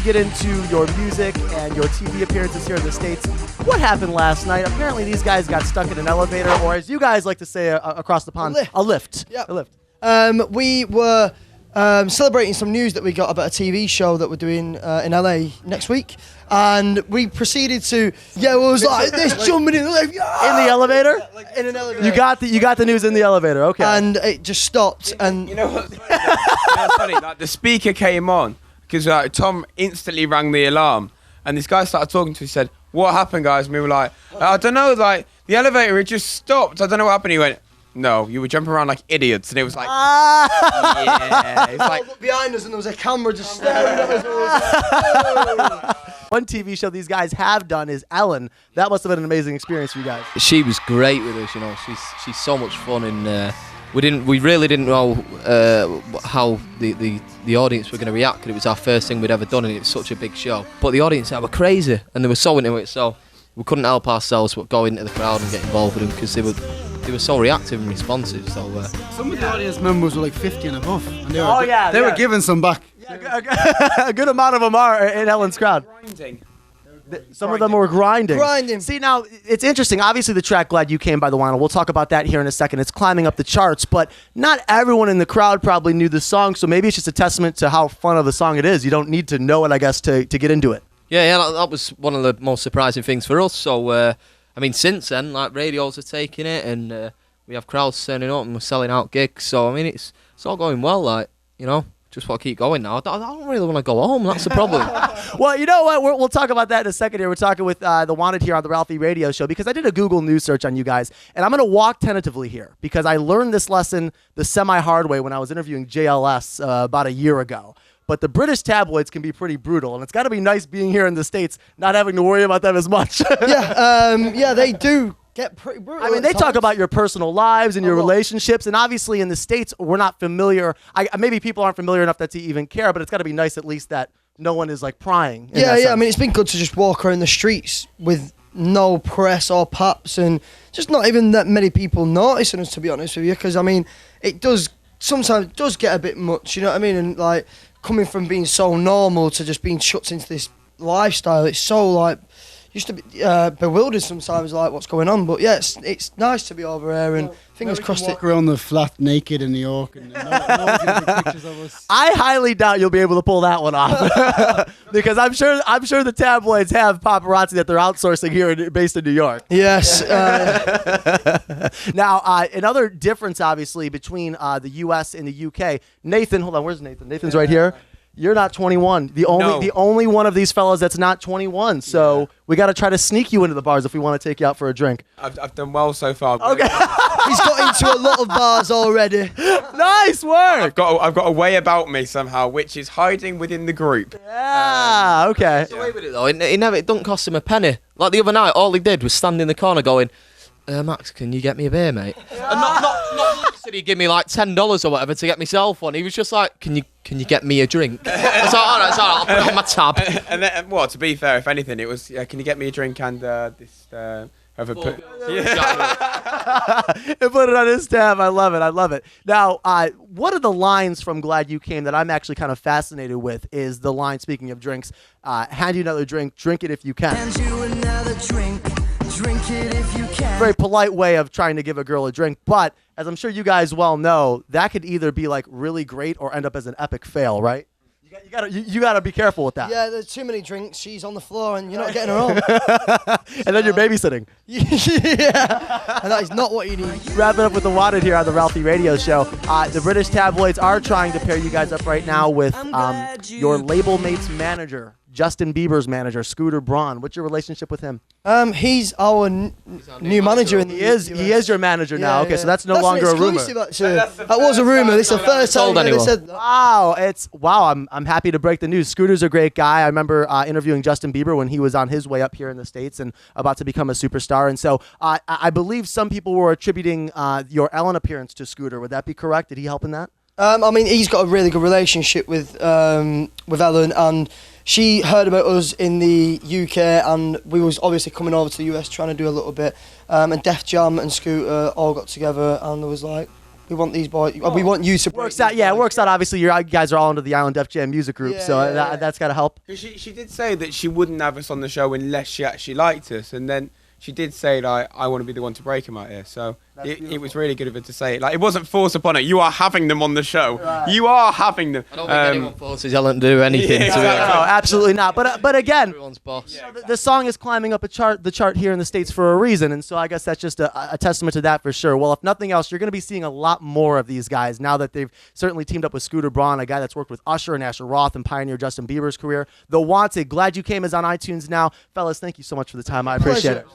get into your music and your TV appearances here in the States, what happened last night? Apparently these guys got stuck in an elevator, or as you guys like to say across the pond, a lift. Yep. A lift. We were celebrating some news that we got about a TV show that we're doing in LA next week. And we proceeded to, it was like this jumping in the lift. Yeah! In the elevator? In an elevator. You got the news in the elevator, okay. And it just stopped. And you know what's funny? Like, the speaker came on because Tom instantly rang the alarm, and this guy started talking to us. He said, "What happened, guys?" And we were like, "I don't know. Like the elevator, it just stopped. I don't know what happened." He went, "No, you were jumping around like idiots," and it was like, yeah. It's like, I looked behind us and there was a camera just staring at us. One TV show these guys have done is Ellen. That must have been an amazing experience for you guys. She was great with us, you know. She's so much fun, and we really didn't know how the audience were going to react, because it was our first thing we'd ever done, and it was such a big show. But the audience were crazy, and they were so into it, so we couldn't help ourselves but go into the crowd and get involved with them, because they were so reactive and responsive. So some of the audience members were like 50 and above, and they were giving some back. Yeah, a good amount of them are in Ellen's crowd. Some of them were grinding. See, now, it's interesting. Obviously, the track Glad You Came by The Vinyl, we'll talk about that here in a second. It's climbing up the charts, but not everyone in the crowd probably knew the song, so maybe it's just a testament to how fun of a song it is. You don't need to know it, I guess, to get into it. Yeah, that was one of the most surprising things for us. So, I mean, since then, like, radios are taking it, and we have crowds turning up, and we're selling out gigs. So, I mean, it's all going well, like, you know. Just want to keep going now. I don't really want to go home. That's the problem. Well, you know what? We'll talk about that in a second here. We're talking with the Wanted here on the Ralphie Radio Show, because I did a Google News search on you guys, and I'm going to walk tentatively here because I learned this lesson the semi-hard way when I was interviewing JLS about a year ago. But the British tabloids can be pretty brutal, and it's got to be nice being here in the States, not having to worry about them as much. Yeah, they do get pretty brutal. I mean, they talk about your personal lives and your relationships, and obviously in the States, we're not familiar. Maybe people aren't familiar enough that to even care, but it's got to be nice at least that no one is like prying. Yeah. I mean, it's been good to just walk around the streets with no press or paps, and just not even that many people noticing us, to be honest with you, because I mean, it does sometimes get a bit much, you know what I mean? And like coming from being so normal to just being shut into this lifestyle, it's so like. Used to be bewildered sometimes, like what's going on, but yeah, it's nice to be over here, and fingers crossed. Walk around the flat naked in New York, and no one's gonna take pictures of us. I highly doubt you'll be able to pull that one off, because I'm sure the tabloids have paparazzi that they're outsourcing here based in New York. Yes. Now, another difference, obviously, between the U.S. and the U.K. Nathan, hold on, where's Nathan? Nathan's right here. You're not 21. The only one of these fellas that's not 21. So we got to try to sneak you into the bars if we want to take you out for a drink. I've done well so far. Okay. He's got into a lot of bars already. Nice work. I've got a way about me somehow, which is hiding within the group. Yeah. Okay. Away with it though. It doesn't cost him a penny. Like the other night, all he did was stand in the corner going, "Max, can you get me a beer, mate?" And not Max said he'd give me like $10 or whatever to get myself one. He was just like, "Can you get me a drink?" I was like, all right, I'll put it on my tab. And then, well, to be fair, if anything, it was, "Can you get me a drink and this have a put?" And put it on his tab. I love it. Now, one of the lines from Glad You Came that I'm actually kind of fascinated with is the line, speaking of drinks, hand you another drink, drink it if you can. Hand you another drink, drink it if you can. Very polite way of trying to give a girl a drink, but as I'm sure you guys well know, that could either be like really great or end up as an epic fail, right? You gotta be careful with that. Yeah, there's too many drinks. She's on the floor and you're not getting her home. And then you're babysitting. Yeah, and that is not what you need. Wrapping up with the Wanted here on the Ralphie Radio Show. The British tabloids are trying to pair you guys up right now with your label mate's manager, Justin Bieber's manager, Scooter Braun. What's your relationship with him? He's our new manager. He is your manager now. Okay, so that's no longer a rumor. That was a rumor. This is the first time they said that. Wow. I'm happy to break the news. Scooter's a great guy. I remember interviewing Justin Bieber when he was on his way up here in the States and about to become a superstar. And so I believe some people were attributing your Ellen appearance to Scooter. Would that be correct? Did he help in that? I mean, he's got a really good relationship with Ellen, and she heard about us in the UK, and we was obviously coming over to the US trying to do a little bit. And Def Jam and Scooter all got together, and there was like, We want these boys. We want you to. Works out. Yeah, it works out. Obviously, you guys are all under the Island Def Jam music group, so that's got to help. She did say that she wouldn't have us on the show unless she actually liked us, and then she did say like, I want to be the one to break him out here. So it was really good of her to say it. Like, it wasn't forced upon her. You are having them on the show. Right. You are having them. I don't think anyone forces Ellen to do anything. No, absolutely not. But again, everyone's boss. The song is climbing up the chart here in the States for a reason, and so I guess that's just a testament to that for sure. Well, if nothing else, you're going to be seeing a lot more of these guys now that they've certainly teamed up with Scooter Braun, a guy that's worked with Usher and Asher Roth and pioneered Justin Bieber's career. The Wanted, glad you came, is on iTunes now. Fellas, thank you so much for the time. I appreciate it.